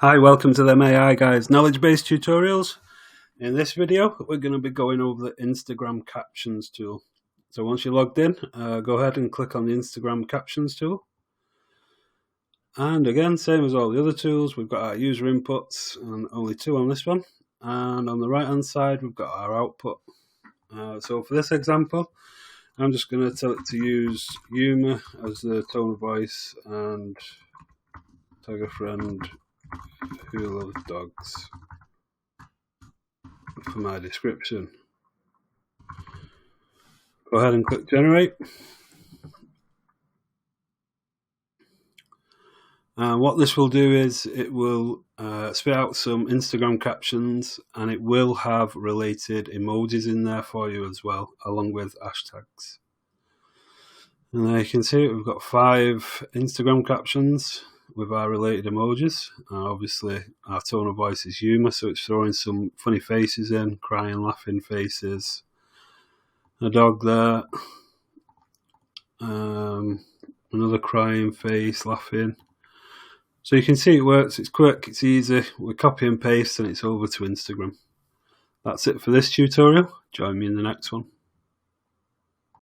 Hi, welcome to them AI Guys knowledge-based tutorials. In this video, we're going to be going over the Instagram captions tool. So once you're logged in, go ahead and click on the Instagram captions tool. And again, same as all the other tools, we've got our user inputs, and only two on this one. And on the right-hand side, we've got our output. So for this example, I'm just going to tell it to use humour as the tone of voice and tag a friend who loves dogs for my description. Go ahead and click generate. And what this will do is it will spit out some Instagram captions, and it will have related emojis in there for you as well, along with hashtags. And there you can see we've got 5 Instagram captions with our related emojis. Obviously our tone of voice is humour, so it's throwing some funny faces in, crying, laughing faces, a dog there, another crying face, laughing. So you can see it works, it's quick, it's easy, we copy and paste and it's over to Instagram. That's it for this tutorial. Join me in the next one.